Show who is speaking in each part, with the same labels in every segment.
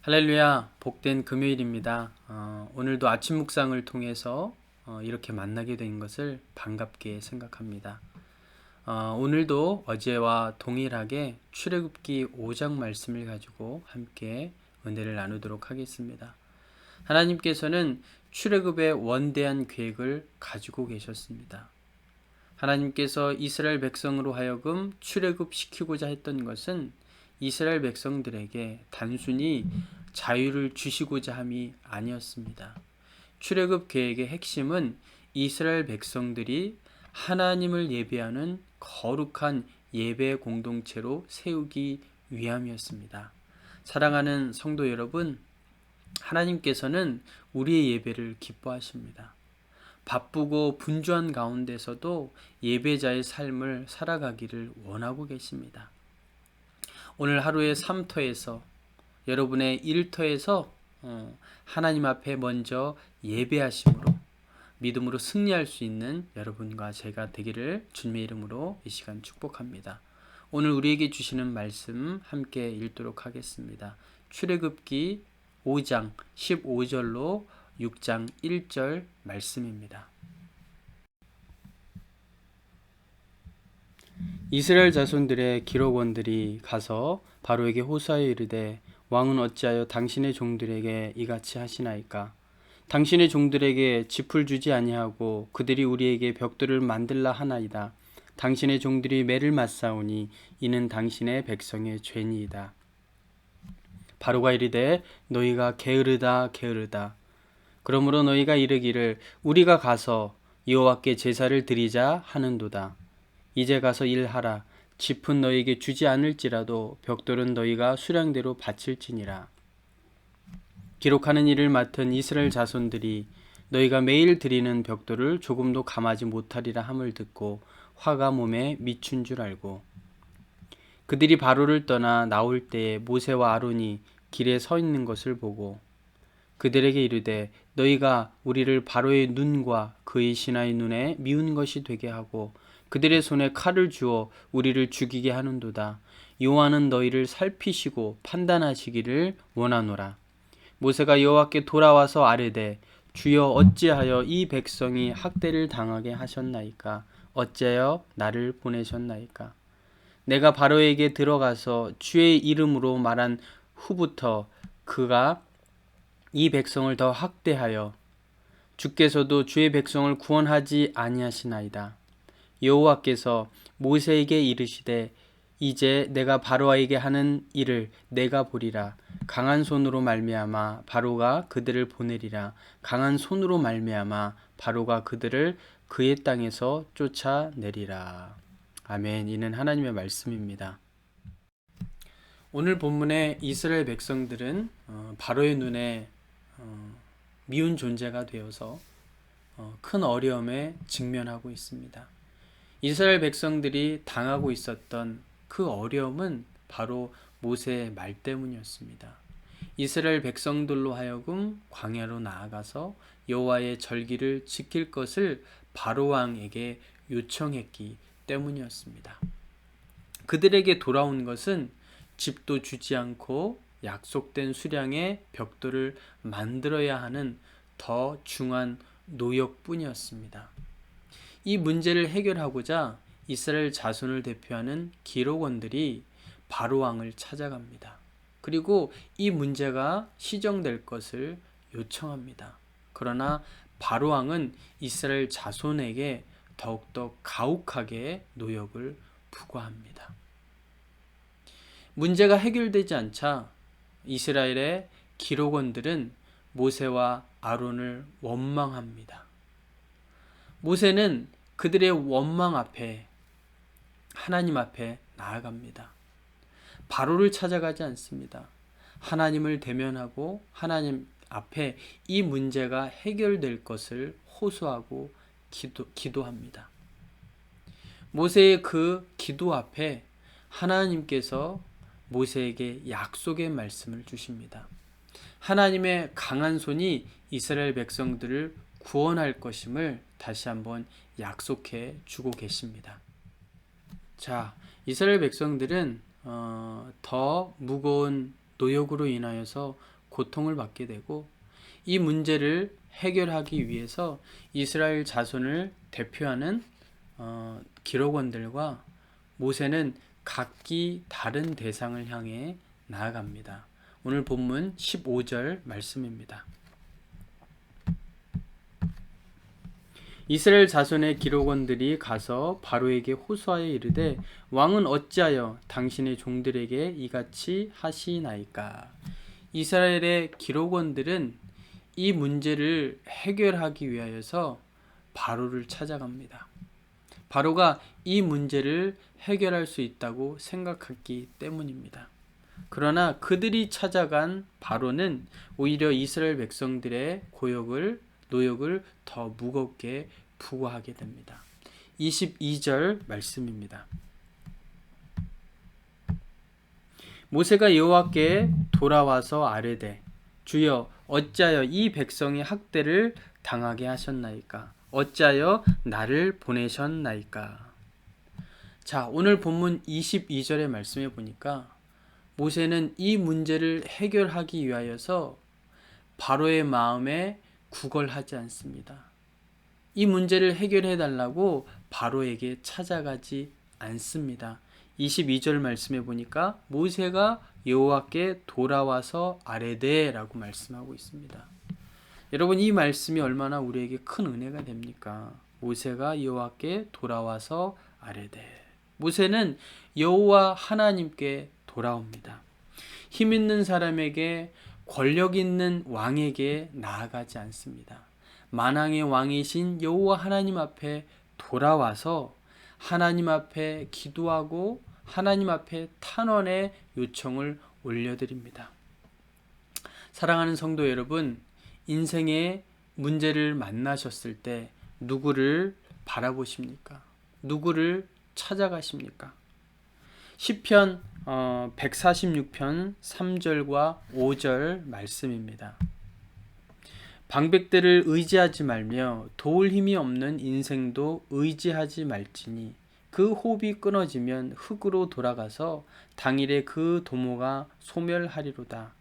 Speaker 1: 할렐루야, 복된 금요일입니다. 오늘도 아침 묵상을 통해서 이렇게 만나게 된 것을 반갑게 생각합니다. 오늘도 어제와 동일하게 출애굽기 5장 말씀을 가지고 함께 은혜를 나누도록 하겠습니다. 하나님께서는 출애굽의 원대한 계획을 가지고 계셨습니다. 하나님께서 이스라엘 백성으로 하여금 출애굽시키고자 했던 것은 이스라엘 백성들에게 단순히 자유를 주시고자 함이 아니었습니다. 출애굽 계획의 핵심은 이스라엘 백성들이 하나님을 예배하는 거룩한 예배 공동체로 세우기 위함이었습니다. 사랑하는 성도 여러분, 하나님께서는 우리의 예배를 기뻐하십니다. 바쁘고 분주한 가운데서도 예배자의 삶을 살아가기를 원하고 계십니다. 오늘 하루의 삶터에서, 여러분의 일터에서 하나님 앞에 먼저 예배하심으로 믿음으로 승리할 수 있는 여러분과 제가 되기를 주님의 이름으로 이 시간 축복합니다. 오늘 우리에게 주시는 말씀 함께 읽도록 하겠습니다. 출애굽기 5장 15절로 6장 1절 말씀입니다. 이스라엘 자손들의 기록원들이 가서 바로에게 호소하여 이르되 왕은 어찌하여 당신의 종들에게 이같이 하시나이까? 당신의 종들에게 짚을 주지 아니하고 그들이 우리에게 벽돌을 만들라 하나이다. 당신의 종들이 매를 맞사오니 이는 당신의 백성의 죄니이다. 바로가 이르되 너희가 게으르다 게으르다. 그러므로 너희가 이르기를 우리가 가서 여호와께 제사를 드리자 하는도다. 이제 가서 일하라. 짚은 너희에게 주지 않을지라도 벽돌은 너희가 수량대로 바칠지니라. 기록하는 일을 맡은 이스라엘 자손들이 너희가 매일 드리는 벽돌을 조금도 감하지 못하리라 함을 듣고 화가 몸에 미춘 줄 알고 그들이 바로를 떠나 나올 때에 모세와 아론이 길에 서 있는 것을 보고 그들에게 이르되 너희가 우리를 바로의 눈과 그의 신하의 눈에 미운 것이 되게 하고 그들의 손에 칼을 주어 우리를 죽이게 하는도다. 여호와는 너희를 살피시고 판단하시기를 원하노라. 모세가 여호와께 돌아와서 아뢰되 주여 어찌하여 이 백성이 학대를 당하게 하셨나이까? 어찌하여 나를 보내셨나이까? 내가 바로에게 들어가서 주의 이름으로 말한 후부터 그가 이 백성을 더 학대하여 주께서도 주의 백성을 구원하지 아니하시나이다. 여호와께서 모세에게 이르시되 이제 내가 바로에게 하는 일을 내가 보리라. 강한 손으로 말미암아 바로가 그들을 보내리라. 강한 손으로 말미암아 바로가 그들을 그의 땅에서 쫓아내리라. 아멘. 이는 하나님의 말씀입니다. 오늘 본문의 이스라엘 백성들은 바로의 눈에 미운 존재가 되어서 큰 어려움에 직면하고 있습니다. 이스라엘 백성들이 당하고 있었던 그 어려움은 바로 모세의 말 때문이었습니다. 이스라엘 백성들로 하여금 광야로 나아가서 여호와의 절기를 지킬 것을 바로 왕에게 요청했기 때문이었습니다. 그들에게 돌아온 것은 집도 주지 않고 약속된 수량의 벽돌을 만들어야 하는 더 중한 노역뿐이었습니다. 이 문제를 해결하고자 이스라엘 자손을 대표하는 기록원들이 바로 왕을 찾아갑니다. 그리고 이 문제가 시정될 것을 요청합니다. 그러나 바로 왕은 이스라엘 자손에게 더욱더 가혹하게 노역을 부과합니다. 문제가 해결되지 않자 이스라엘의 기록원들은 모세와 아론을 원망합니다. 모세는 그들의 원망 앞에 하나님 앞에 나아갑니다. 바로를 찾아가지 않습니다. 하나님을 대면하고 하나님 앞에 이 문제가 해결될 것을 호소하고 기도합니다. 모세의 그 기도 앞에 하나님께서 모세에게 약속의 말씀을 주십니다. 하나님의 강한 손이 이스라엘 백성들을 구원할 것임을 다시 한번 약속해 주고 계십니다. 자, 이스라엘 백성들은 더 무거운 노역으로 인하여서 고통을 받게 되고, 이 문제를 해결하기 위해서 이스라엘 자손을 대표하는 기록원들과 모세는 각기 다른 대상을 향해 나아갑니다. 오늘 본문 15절 말씀입니다. 이스라엘 자손의 기록원들이 가서 바로에게 호소하여 이르되 왕은 어찌하여 당신의 종들에게 이같이 하시나이까. 이스라엘의 기록원들은 이 문제를 해결하기 위하여서 바로를 찾아갑니다. 바로가 이 문제를 해결할 수 있다고 생각했기 때문입니다. 그러나 그들이 찾아간 바로는 오히려 이스라엘 백성들의 노역을 더 무겁게 부과하게 됩니다. 22절 말씀입니다. 모세가 여호와께 돌아와서 아뢰되 주여 어찌하여 이 백성이 학대를 당하게 하셨나이까? 어찌하여 나를 보내셨나이까? 자, 오늘 본문 22절의 말씀에 보니까 모세는 이 문제를 해결하기 위하여서 바로의 마음에 구걸하지 않습니다. 이 문제를 해결해 달라고 바로에게 찾아가지 않습니다. 22절 말씀해 보니까 모세가 여호와께 돌아와서 아뢰되라고 말씀하고 있습니다. 여러분, 이 말씀이 얼마나 우리에게 큰 은혜가 됩니까? 모세가 여호와께 돌아와서 아뢰되. 모세는 여호와 하나님께 돌아옵니다. 힘 있는 사람에게, 권력 있는 왕에게 나아가지 않습니다. 만왕의 왕이신 여호와 하나님 앞에 돌아와서 하나님 앞에 기도하고 하나님 앞에 탄원의 요청을 올려드립니다. 사랑하는 성도 여러분, 인생의 문제를 만나셨을 때 누구를 바라보십니까? 누구를 찾아가십니까? 시편 146편 3절과 5절 말씀입니다. 방백들을 의지하지 말며 도울 힘이 없는 인생도 의지하지 말지니 그 호흡이 끊어지면 흙으로 돌아가서 당일에 그 도모가 소멸하리로다.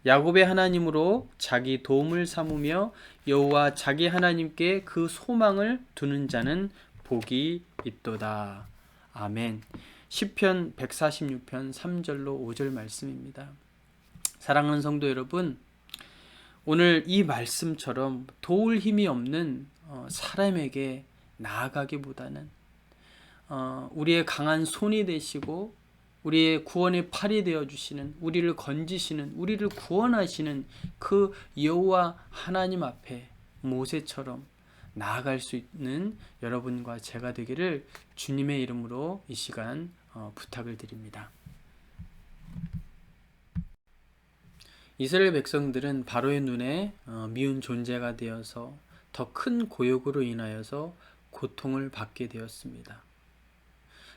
Speaker 1: 야곱의 하나님으로 자기 도움을 삼으며 여호와 자기 하나님께 그 소망을 두는 자는 복이 있도다. 아멘. 시편 146편 3절로 5절 말씀입니다. 사랑하는 성도 여러분, 오늘 이 말씀처럼 도울 힘이 없는 사람에게 나아가기보다는 우리의 강한 손이 되시고 우리의 구원의 팔이 되어주시는, 우리를 건지시는, 우리를 구원하시는 그 여호와 하나님 앞에 모세처럼 나아갈 수 있는 여러분과 제가 되기를 주님의 이름으로 이 시간 부탁을 드립니다. 이스라엘 백성들은 바로의 눈에 미운 존재가 되어서 더 큰 고역으로 인하여서 고통을 받게 되었습니다.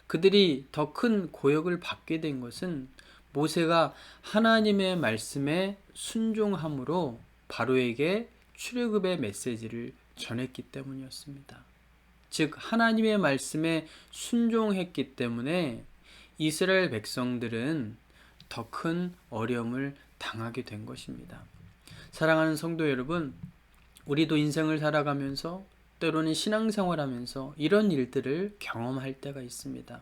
Speaker 1: 그들이 더 큰 고역을 받게 된 것은 모세가 하나님의 말씀에 순종함으로 바로에게 출애굽의 메시지를 전했기 때문이었습니다. 즉 하나님의 말씀에 순종했기 때문에 이스라엘 백성들은 더 큰 어려움을 당하게 된 것입니다. 사랑하는 성도 여러분, 우리도 인생을 살아가면서 때로는 신앙생활하면서 이런 일들을 경험할 때가 있습니다.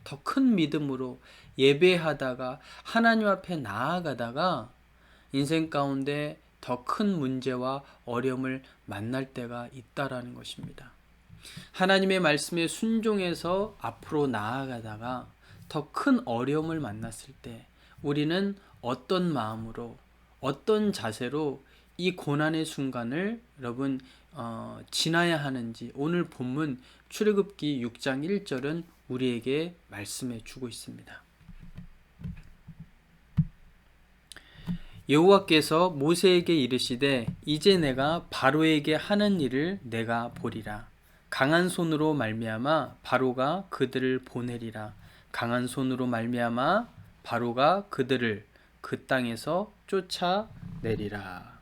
Speaker 1: 더 큰 믿음으로 예배하다가 하나님 앞에 나아가다가 인생 가운데 더 큰 문제와 어려움을 만날 때가 있다라는 것입니다. 하나님의 말씀에 순종해서 앞으로 나아가다가 더 큰 어려움을 만났을 때 우리는 어떤 마음으로, 어떤 자세로 이 고난의 순간을 여러분 지나야 하는지 오늘 본문 출애굽기 6장 1절은 우리에게 말씀해 주고 있습니다. 여호와께서 모세에게 이르시되 이제 내가 바로에게 하는 일을 내가 보리라. 강한 손으로 말미암아 바로가 그들을 보내리라. 강한 손으로 말미암아 바로가 그들을 그 땅에서 쫓아내리라.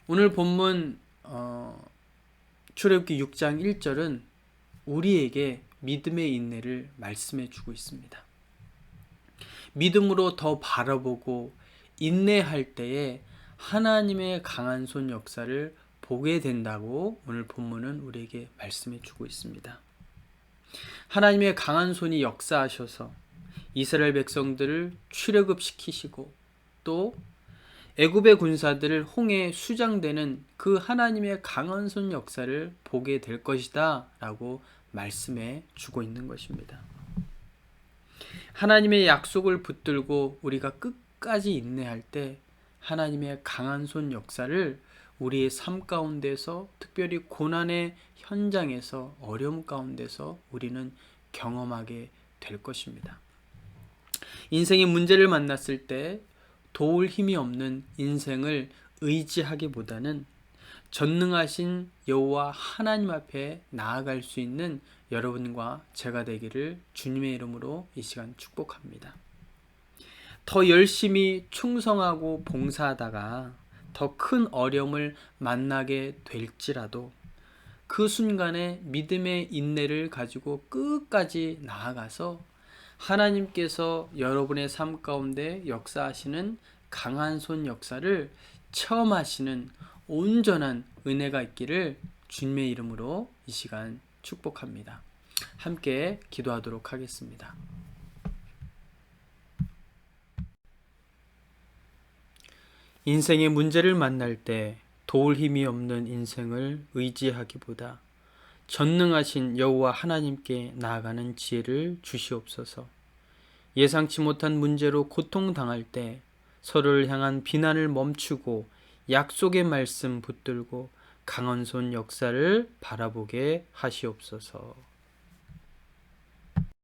Speaker 1: 오늘 본문 출애굽기 6장 1절은 우리에게 믿음의 인내를 말씀해 주고 있습니다. 믿음으로 더 바라보고 인내할 때에 하나님의 강한 손 역사를 보게 된다고 오늘 본문은 우리에게 말씀해 주고 있습니다. 하나님의 강한 손이 역사하셔서 이스라엘 백성들을 출애굽시키시고 또 애굽의 군사들을 홍해에 수장되는 그 하나님의 강한 손 역사를 보게 될 것이다 라고 말씀해 주고 있는 것입니다. 하나님의 약속을 붙들고 우리가 끝까지 인내할 때 하나님의 강한 손 역사를 우리의 삶 가운데서, 특별히 고난의 현장에서, 어려움 가운데서 우리는 경험하게 될 것입니다. 인생의 문제를 만났을 때 도울 힘이 없는 인생을 의지하기보다는 전능하신 여호와 하나님 앞에 나아갈 수 있는 여러분과 제가 되기를 주님의 이름으로 이 시간 축복합니다. 더 열심히 충성하고 봉사하다가 더 큰 어려움을 만나게 될지라도 그 순간에 믿음의 인내를 가지고 끝까지 나아가서 하나님께서 여러분의 삶 가운데 역사하시는 강한 손 역사를 체험하시는 온전한 은혜가 있기를 주님의 이름으로 이 시간 축복합니다. 함께 기도하도록 하겠습니다. 인생의 문제를 만날 때 도울 힘이 없는 인생을 의지하기보다 전능하신 여호와 하나님께 나아가는 지혜를 주시옵소서. 예상치 못한 문제로 고통당할 때 서로를 향한 비난을 멈추고 약속의 말씀 붙들고 강한 손 역사를 바라보게 하시옵소서.